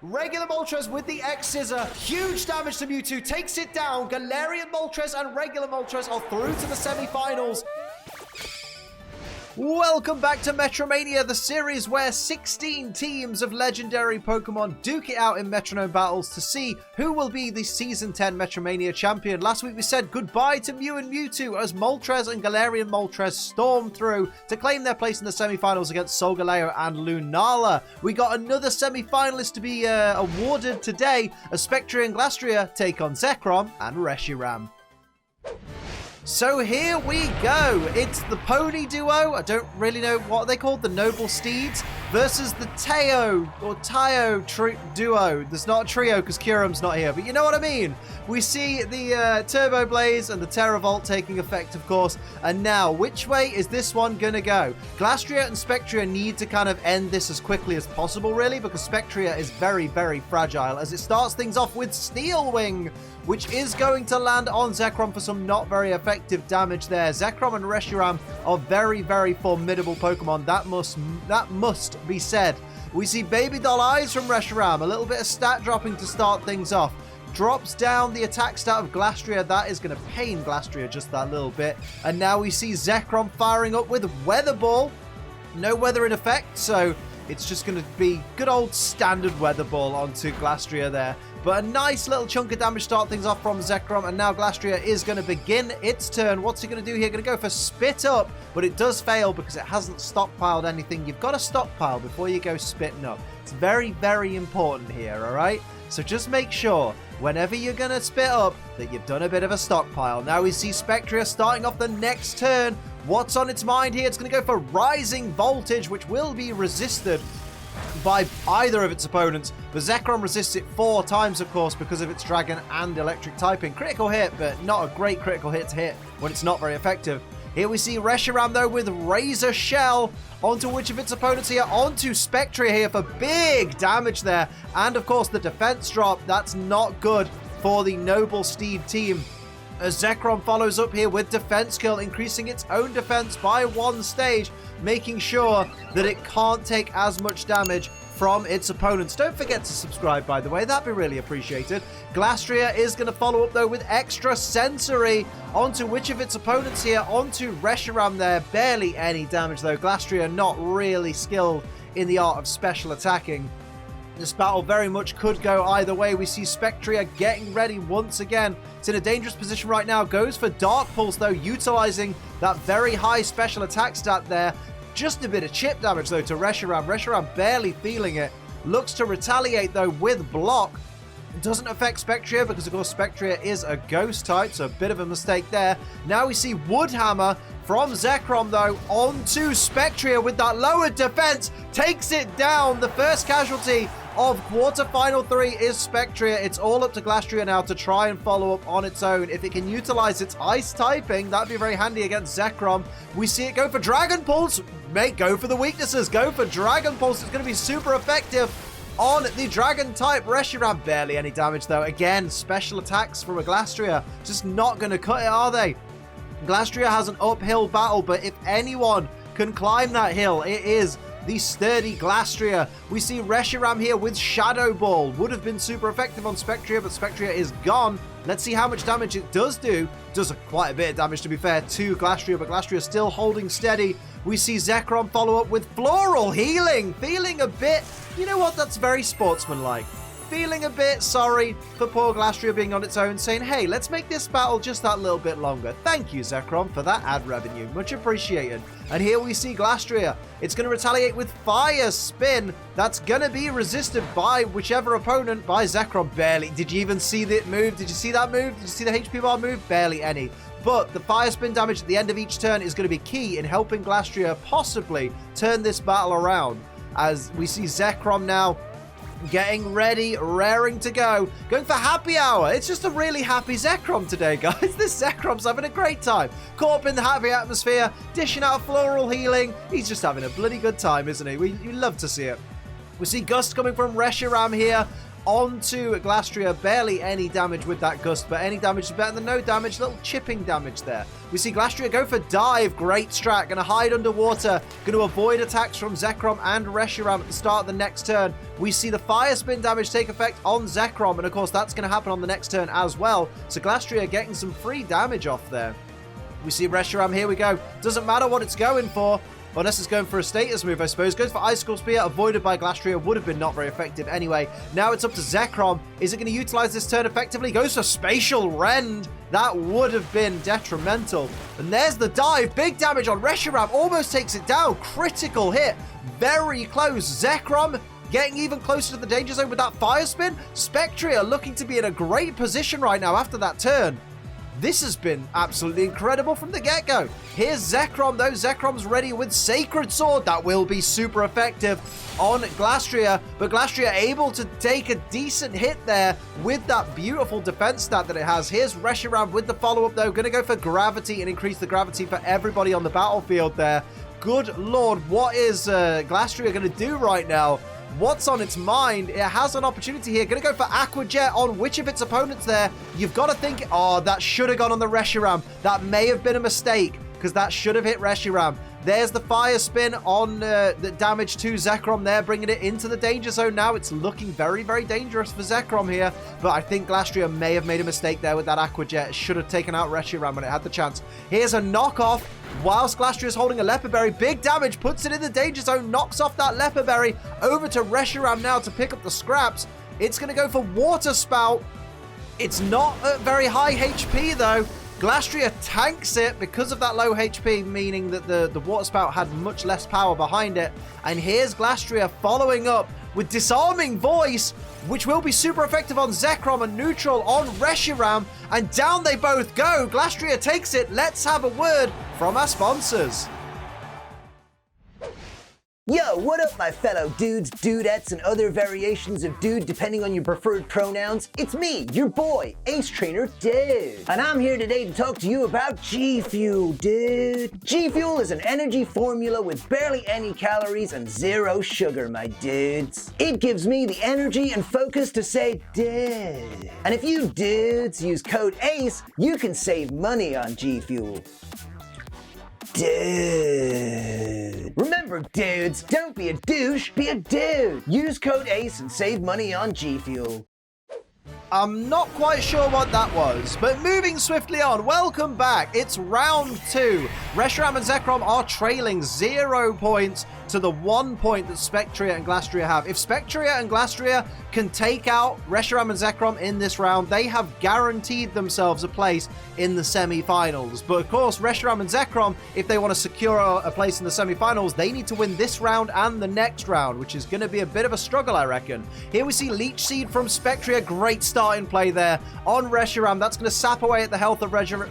Regular Moltres with the X-Scissor. Huge damage to Mewtwo. Takes it down. Galarian Moltres and regular Moltres are through to the semi-finals. Welcome back to MetroMania, the series where 16 teams of legendary Pokemon duke it out in metronome battles to see who will be the Season 10 MetroMania champion. Last week we said goodbye to Mew and Mewtwo as Moltres and Galarian Moltres stormed through to claim their place in the semi-finals against Solgaleo and Lunala. We got another semi-finalist to be awarded today as SPECTRIER and Glastrier take on Zekrom and Reshiram. So here we go. It's the pony duo. I don't really know what they called, the noble steeds, versus the Teo or Tayo duo. There's not a trio because Kyurem's not here, but you know what I mean. We see the Turbo Blaze and the Terravolt taking effect, of course. And now, which way is this one gonna go? Glastrier and SPECTRIER need to kind of end this as quickly as possible, really, because SPECTRIER is very, very fragile as it starts things off with Steel Wing, which is going to land on Zekrom for some not very effective damage there. Zekrom and Reshiram are very, very formidable Pokemon. That must be said. We see Baby Doll Eyes from Reshiram. A little bit of stat dropping to start things off. Drops down the attack stat of Glastrier. That is going to pain Glastrier just that little bit. And now we see Zekrom firing up with Weather Ball. No weather in effect, so it's just going to be good old standard Weather Ball onto Glastrier there. But a nice little chunk of damage start things off from Zekrom, and now Glastrier is going to begin its turn. What's he going to do here? Going to go for Spit Up, but it does fail because it hasn't stockpiled anything. You've got to stockpile before you go spitting up. It's very, very important here, all right? So just make sure whenever you're going to spit up that you've done a bit of a stockpile. Now we see SPECTRIER starting off the next turn. What's on its mind here? It's going to go for Rising Voltage, which will be resisted by either of its opponents, but Zekrom resists it 4 times, of course, because of its dragon and electric typing. Critical hit, but not a great critical hit to hit when it's not very effective. Here we see Reshiram, though, with Razor Shell onto which of its opponents here? Onto SPECTRIER here for big damage there. And, of course, the defense drop. That's not good for the Noble Steed team. As Zekrom follows up here with Defense Kill, increasing its own defense by 1 stage, making sure that it can't take as much damage from its opponents. Don't forget to subscribe, by the way. That'd be really appreciated. Glastrier is going to follow up, though, with Extra Sensory onto which of its opponents here? Onto Reshiram there. Barely any damage, though. Glastrier not really skilled in the art of special attacking. This battle very much could go either way. We see SPECTRIER getting ready once again. It's in a dangerous position right now. Goes for Dark Pulse, though, utilizing that very high special attack stat there. Just a bit of chip damage, though, to Reshiram. Reshiram barely feeling it. Looks to retaliate, though, with Block. It doesn't affect SPECTRIER because, of course, SPECTRIER is a ghost type, so a bit of a mistake there. Now we see Wood Hammer from Zekrom, though, onto SPECTRIER with that lowered defense. Takes it down. The first casualty of quarterfinal 3 is SPECTRIER. It's all up to Glastrier now to try and follow up on its own. If it can utilize its ice typing, that'd be very handy against Zekrom. We see it go for Dragon Pulse. Mate, go for the weaknesses. Go for Dragon Pulse. It's going to be super effective on the Dragon type. Reshiram barely any damage, though. Again, special attacks from a Glastrier. Just not going to cut it, are they? Glastrier has an uphill battle, but if anyone can climb that hill, it is the sturdy Glastrier. We see Reshiram here with Shadow Ball. Would have been super effective on SPECTRIER, but SPECTRIER is gone. Let's see how much damage it does do. Does quite a bit of damage, to be fair, to Glastrier, but Glastrier still holding steady. We see Zekrom follow up with Floral Healing. Feeling a bit, you know what, that's very sportsmanlike. Feeling a bit sorry for poor Glastrier being on its own, saying, hey, let's make this battle just that little bit longer. Thank you, Zekrom, for that ad revenue. Much appreciated. And here we see Glastrier. It's going to retaliate with Fire Spin. That's going to be resisted by whichever opponent, by Zekrom. Barely. Did you even see that move? Did you see that move? Did you see the HP bar move? Barely any. But the Fire Spin damage at the end of each turn is going to be key in helping Glastrier possibly turn this battle around. As we see Zekrom now getting ready, raring to go, going for Happy Hour. It's just a really happy Zekrom today, guys. This Zekrom's having a great time. Caught up in the happy atmosphere, dishing out Floral Healing. He's just having a bloody good time, isn't he? We love to see it. We see Gust coming from Reshiram here. onto Glastrier. Barely any damage with that Gust, but any damage is better than no damage. Little chipping damage there. We see Glastrier go for Dive. Great strat. Going to hide underwater. Going to avoid attacks from Zekrom and Reshiram at the start of the next turn. We see the Fire Spin damage take effect on Zekrom, and of course that's going to happen on the next turn as well. So Glastrier getting some free damage off there. We see Reshiram. Here we go. Doesn't matter what it's going for. Unless it's going for a status move, I suppose. Goes for Icicle Spear, avoided by Glastrier. Would have been not very effective anyway. Now it's up to Zekrom. Is it going to utilize this turn effectively? Goes for Spatial Rend. That would have been detrimental. And there's the dive. Big damage on Reshiram. Almost takes it down. Critical hit. Very close. Zekrom getting even closer to the danger zone with that Fire Spin. Spectrier looking to be in a great position right now after that turn. This has been absolutely incredible from the get-go. Here's Zekrom, though. Zekrom's ready with Sacred Sword. That will be super effective on Glastrier, but Glastrier able to take a decent hit there with that beautiful defense stat that it has. Here's Reshiram with the follow-up, though. Going to go for Gravity and increase the gravity for everybody on the battlefield there. Good lord, what is Glastrier going to do right now? What's on its mind? It has an opportunity here. Going to go for Aqua Jet on which of its opponents there. You've got to think, oh, that should have gone on the Reshiram. That may have been a mistake because that should have hit Reshiram. There's the Fire Spin on the damage to Zekrom there, bringing it into the danger zone now. It's looking very, very dangerous for Zekrom here, but I think Glastrier may have made a mistake there with that Aqua Jet. Should have taken out Reshiram when it had the chance. Here's a knockoff. Whilst Glastrier is holding a Leopard Berry, big damage, puts it in the danger zone, knocks off that Leopard Berry. Over to Reshiram now to pick up the scraps. It's going to go for Water Spout. It's not at very high HP though. Glastrier tanks it because of that low HP, meaning that the Water Spout had much less power behind it. And here's Glastrier following up with Disarming Voice, which will be super effective on Zekrom and neutral on Reshiram. And down they both go. Glastrier takes it. Let's have a word from our sponsors. Yo, what up my fellow dudes, dudettes, and other variations of dude depending on your preferred pronouns? It's me, your boy, Ace Trainer Dude. And I'm here today to talk to you about G Fuel, dude. G Fuel is an energy formula with barely any calories and zero sugar, my dudes. It gives me the energy and focus to say dude. And if you dudes use code ACE, you can save money on G Fuel. Dude. Remember, dudes, don't be a douche, be a dude. Use code ACE and save money on G Fuel. I'm not quite sure what that was, but moving swiftly on, welcome back. It's round 2. Reshiram and Zekrom are trailing 0 points to the 1 point that Spectrier and Glastrier have. If Spectrier and Glastrier can take out Reshiram and Zekrom in this round, they have guaranteed themselves a place in the semi-finals. But of course, Reshiram and Zekrom, if they want to secure a place in the semi-finals, they need to win this round and the next round, which is going to be a bit of a struggle, I reckon. Here we see Leech Seed from Spectrier. Great start in play there on Reshiram. That's going to sap away at the health of Reshiram.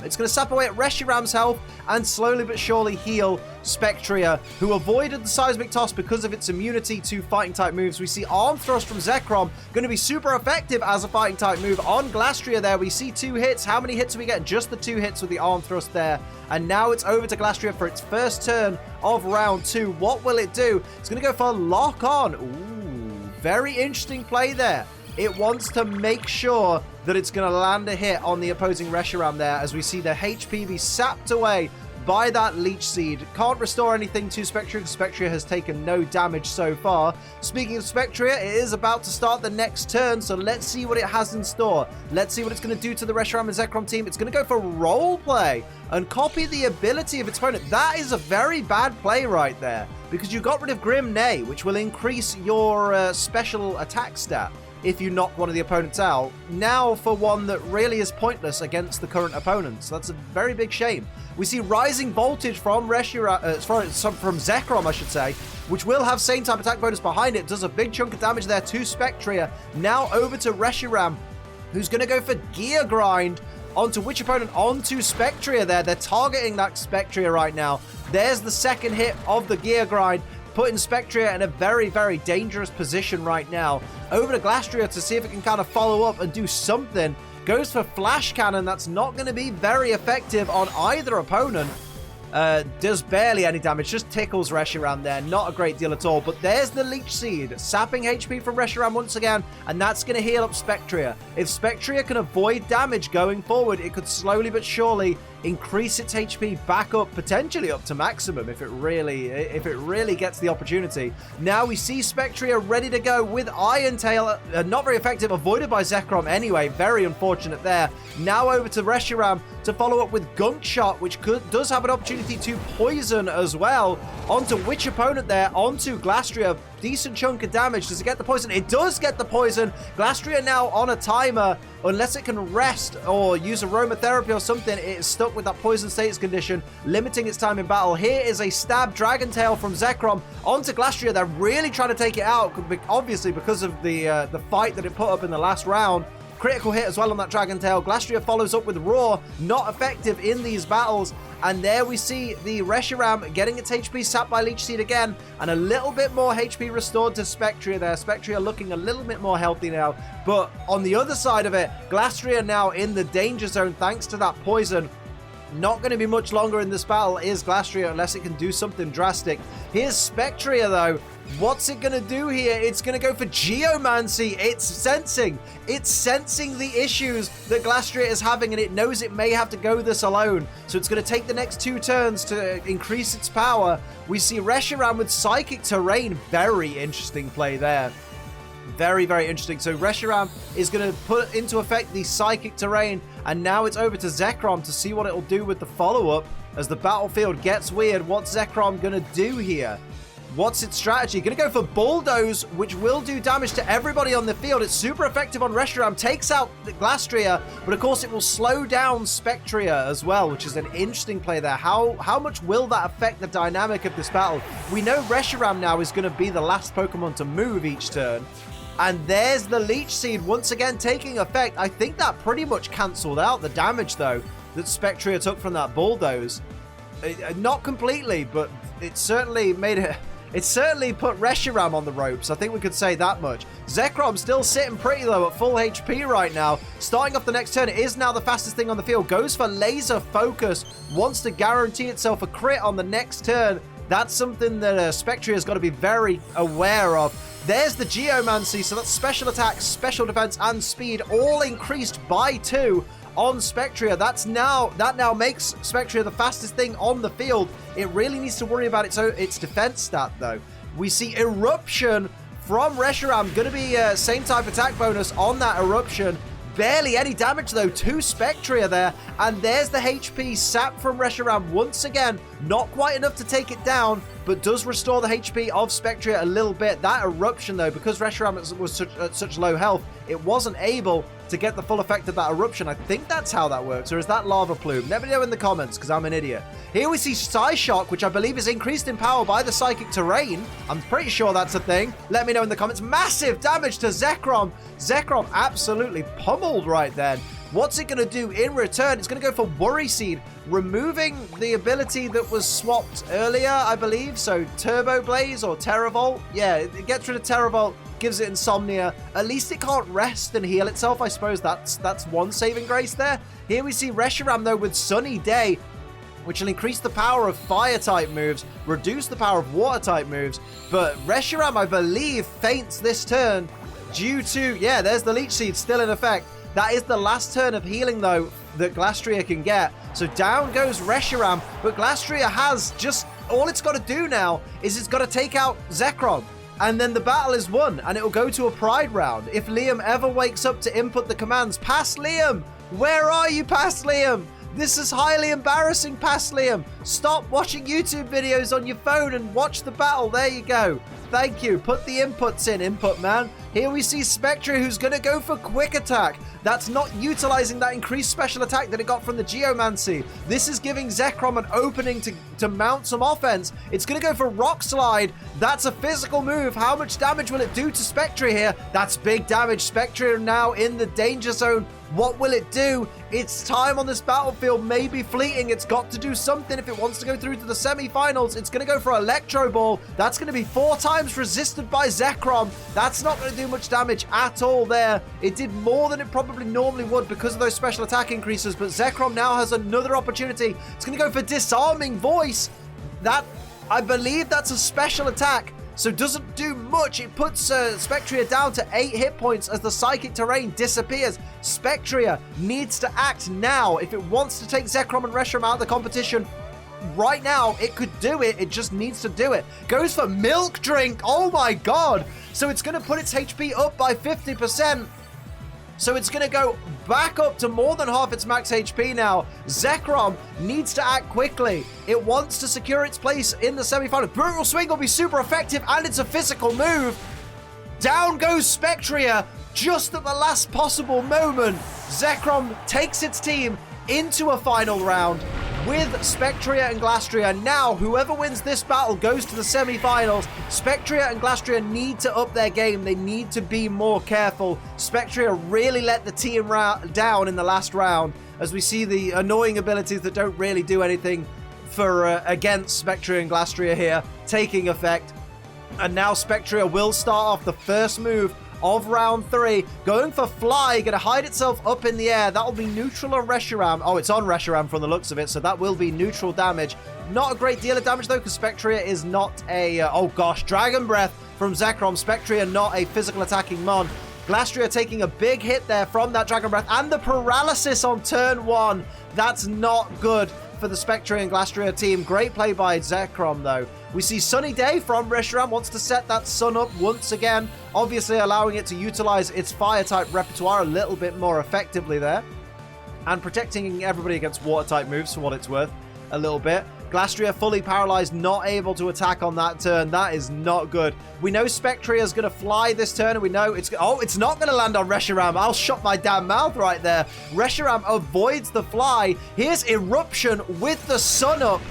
It's going to sap away at Reshiram's health and slowly but surely heal Spectrier, who avoided the Seismic Toss because of its immunity to fighting type moves. We see Arm Thrust from Zekrom, going to be super effective as a fighting type move on Glastrier there. We see 2 hits. How many hits do we get? Just the 2 hits with the Arm Thrust there. And now it's over to Glastrier for its first turn of round 2. What will it do? It's going to go for Lock On. Ooh, very interesting play there. It wants to make sure that it's going to land a hit on the opposing Reshiram there, as we see the HP be sapped away by that Leech Seed. Can't restore anything to Spectrier because Spectrier has taken no damage so far. Speaking of Spectrier, it is about to start the next turn, so let's see what it has in store. Let's see what it's going to do to the Reshiram and Zekrom team. It's going to go for Role Play and copy the ability of its opponent. That is a very bad play right there, because you got rid of Grim Neigh, which will increase your special attack stat if you knock one of the opponents out, now for one that really is pointless against the current opponents. That's a very big shame. We see Rising Voltage from from Zekrom, I should say, which will have same type attack bonus behind it. Does a big chunk of damage there to Spectrier. Now over to Reshiram, who's going to go for Gear Grind onto which opponent? Onto Spectrier there. They're targeting that Spectrier right now. There's the second hit of the Gear Grind, putting Spectrier in a very, very dangerous position right now. Over to Glastrier to see if it can kind of follow up and do something. Goes for Flash Cannon. That's not going to be very effective on either opponent. Does barely any damage, just tickles Reshiram there. Not a great deal at all, but there's the Leech Seed, sapping HP from Reshiram once again, and that's going to heal up SPECTRIER. If SPECTRIER can avoid damage going forward, it could slowly but surely increase its HP back up, potentially up to maximum if it really gets the opportunity. Now we see SPECTRIER ready to go with Iron Tail, not very effective, avoided by Zekrom anyway, very unfortunate there. Now over to Reshiram to follow up with Gunk Shot, which does have an opportunity to poison as well. Onto which opponent there? Onto Glastrier. Decent chunk of damage. Does it get the poison? It does get the poison. Glastrier now on a timer. Unless it can rest or use aromatherapy or something, it is stuck with that poison status condition, limiting its time in battle. Here is a stab Dragon Tail from Zekrom onto Glastrier. They're really trying to take it out, obviously because of the fight that it put up in the last round. Critical hit as well on that Dragon Tail. Glastrier follows up with Roar, not effective in these battles. And there we see the Reshiram getting its HP sapped by Leech Seed again, and a little bit more HP restored to SPECTRIER there. SPECTRIER looking a little bit more healthy now. But on the other side of it, Glastrier now in the danger zone thanks to that poison. Not going to be much longer in this battle is Glastrier unless it can do something drastic. Here's SPECTRIER though. What's it going to do here? It's going to go for Geomancy. It's sensing the issues that Glastrier is having, and it knows it may have to go this alone. So it's going to take the next 2 turns to increase its power. We see Reshiram with Psychic Terrain. Very interesting play there. Very, very interesting. So Reshiram is going to put into effect the Psychic Terrain, and now it's over to Zekrom to see what it'll do with the follow-up as the battlefield gets weird. What's Zekrom going to do here? What's its strategy? Going to go for Bulldoze, which will do damage to everybody on the field. It's super effective on Reshiram, takes out the Glastrier, but of course it will slow down SPECTRIER as well, which is an interesting play there. How much will that affect the dynamic of this battle? We know Reshiram now is going to be the last Pokemon to move each turn. And there's the Leech Seed once again taking effect. I think that pretty much cancelled out the damage, though, that SPECTRIER took from that Bulldoze. Not completely, but it certainly made it... It certainly put Reshiram on the ropes. I think we could say that much. Zekrom still sitting pretty low at full HP right now. Starting off the next turn, it is now the fastest thing on the field. Goes for Laser Focus. Wants to guarantee itself a crit on the next turn. That's something that SPECTRIER has got to be very aware of. There's the Geomancy. So that's special attack, special defense, and speed all increased by 2. On SPECTRIER. That now makes SPECTRIER the fastest thing on the field. It really needs to worry about its defense stat though. We see Eruption from Reshiram, going to be same type attack bonus on that Eruption. Barely any damage though to SPECTRIER there, and there's the HP sap from Reshiram once again. Not quite enough to take it down, but does restore the HP of SPECTRIER a little bit. That Eruption though, because Reshiram was at such low health, it wasn't able to get the full effect of that Eruption. I think that's how that works, or is that Lava Plume? Let me know in the comments, because I'm an idiot. Here we see Psyshock, which I believe is increased in power by the Psychic Terrain. I'm pretty sure that's a thing. Let me know in the comments. Massive damage to Zekrom. Zekrom absolutely pummeled right then. What's it going to do in return? It's going to go for Worry Seed, removing the ability that was swapped earlier, I believe. So Turbo Blaze or Terravolt. Yeah, it gets rid of Terravolt, gives it Insomnia. At least it can't rest and heal itself. I suppose that's one saving grace there. Here we see Reshiram though with Sunny Day, which will increase the power of Fire-type moves, reduce the power of Water-type moves. But Reshiram, I believe, faints this turn due to... Yeah, there's the Leech Seed still in effect. That is the last turn of healing, though, that Glastrier can get. So down goes Reshiram, but Glastrier has just... All it's got to do now is it's got to take out Zekrom. And then the battle is won, and it will go to a Pride round. If Liam ever wakes up to input the commands, Past Liam! Where are you, Past Liam? This is highly embarrassing, Past Liam. Stop watching YouTube videos on your phone and watch the battle. There you go. Thank you. Put the inputs in, Input Man. Here we see SPECTRIER, who's going to go for Quick Attack. That's not utilizing that increased special attack that it got from the Geomancy. This is giving Zekrom an opening to mount some offense. It's going to go for Rock Slide. That's a physical move. How much damage will it do to SPECTRIER here? That's big damage. SPECTRIER now in the danger zone. What will it do? Its time on this battlefield may be fleeting. It's got to do something if it wants to go through to the semi-finals, it's going to go for Electro Ball. That's going to be 4 times resisted by Zekrom. That's not going to do much damage at all there. It did more than it probably normally would because of those special attack increases, but Zekrom now has another opportunity. It's going to go for Disarming Voice. That, I believe that's a special attack, so doesn't do much. It puts Spectrier down to 8 hit points as the Psychic Terrain disappears. Spectrier needs to act now. If it wants to take Zekrom and Reshiram out of the competition, right now, it could do it. It just needs to do it. Goes for Milk Drink. Oh my god. So it's going to put its HP up by 50%. So it's going to go back up to more than half its max HP now. Zekrom needs to act quickly. It wants to secure its place in the semifinal. Brutal Swing will be super effective, and it's a physical move. Down goes Spectrier just at the last possible moment. Zekrom takes its team into a final round with Spectrier and Glastrier. Now, whoever wins this battle goes to the semi-finals. Spectrier and Glastrier need to up their game. They need to be more careful. Spectrier really let the team down in the last round, as we see the annoying abilities that don't really do anything for against Spectrier and Glastrier here taking effect. And now Spectrier will start off the first move of round 3, going for Fly, going to hide itself up in the air. That'll be neutral on Reshiram. Oh, it's on Reshiram from the looks of it, so that will be neutral damage. Not a great deal of damage, though, because Spectrier is not a... oh, gosh, Dragon Breath from Zekrom. Spectrier not a physical attacking mon. Glastrier taking a big hit there from that Dragon Breath, and the Paralysis on turn 1. That's not good for the Spectrier and Glastrier team. Great play by Zekrom, though. We see Sunny Day from Reshiram, wants to set that sun up once again, obviously allowing it to utilize its fire-type repertoire a little bit more effectively there, and protecting everybody against water-type moves for what it's worth a little bit. Glastrier fully paralyzed, not able to attack on that turn. That is not good. We know Spectrier is going to fly this turn, and we know it's... oh, it's not going to land on Reshiram. I'll shut my damn mouth right there. Reshiram avoids the fly. Here's Eruption with the sun up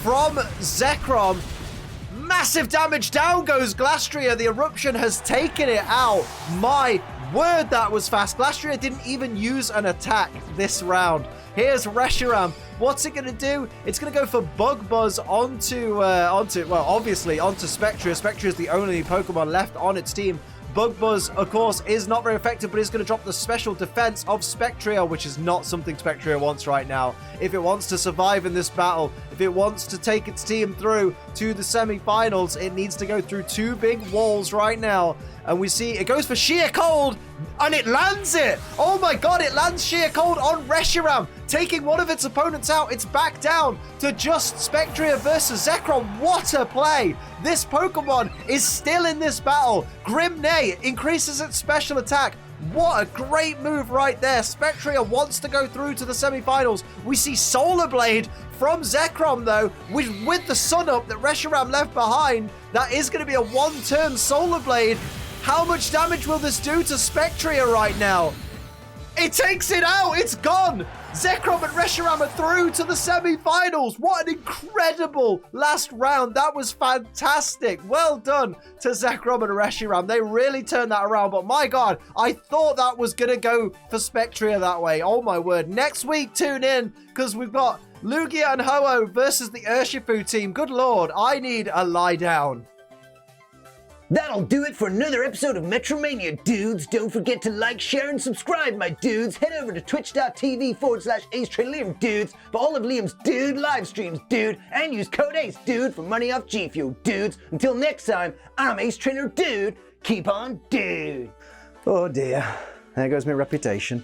from Zekrom. Massive damage. Down goes Glastrier. The Eruption has taken it out. My word, that was fast. Glastrier didn't even use an attack this round. Here's Reshiram. What's it going to do? It's going to go for Bug Buzz onto Spectrier. Spectrier is the only Pokemon left on its team. Bug Buzz, of course, is not very effective, but is going to drop the special defense of Spectrier, which is not something Spectrier wants right now. If it wants to survive in this battle, if it wants to take its team through to the semi-finals, it needs to go through 2 big walls right now. And we see it goes for Sheer Cold, and it lands it. Oh my god, it lands Sheer Cold on Reshiram, taking one of its opponents out. It's back down to just Spectrier versus Zekrom. What a play. This Pokemon is still in this battle. Grim Neigh increases its special attack. What a great move right there. Spectrier wants to go through to the semi-finals. We see Solar Blade from Zekrom, though, with the sun up that Reshiram left behind. That is going to be a 1-turn Solar Blade. How much damage will this do to Spectrier right now? It takes it out. It's gone. Zekrom and Reshiram are through to the semi-finals. What an incredible last round. That was fantastic. Well done to Zekrom and Reshiram. They really turned that around. But my god, I thought that was going to go for Spectrier that way. Oh my word. Next week, tune in, because we've got Lugia and Ho-Oh versus the Urshifu team. Good lord, I need a lie down. That'll do it for another episode of MetroMania, dudes. Don't forget to like, share, and subscribe, my dudes. Head over to twitch.tv/AceTrainerLiam, dudes, for all of Liam's dude live streams, dude, and use code ACE, dude, for money off G Fuel, dudes. Until next time, I'm Ace Trainer Dude. Keep on, dude. Oh dear, there goes my reputation.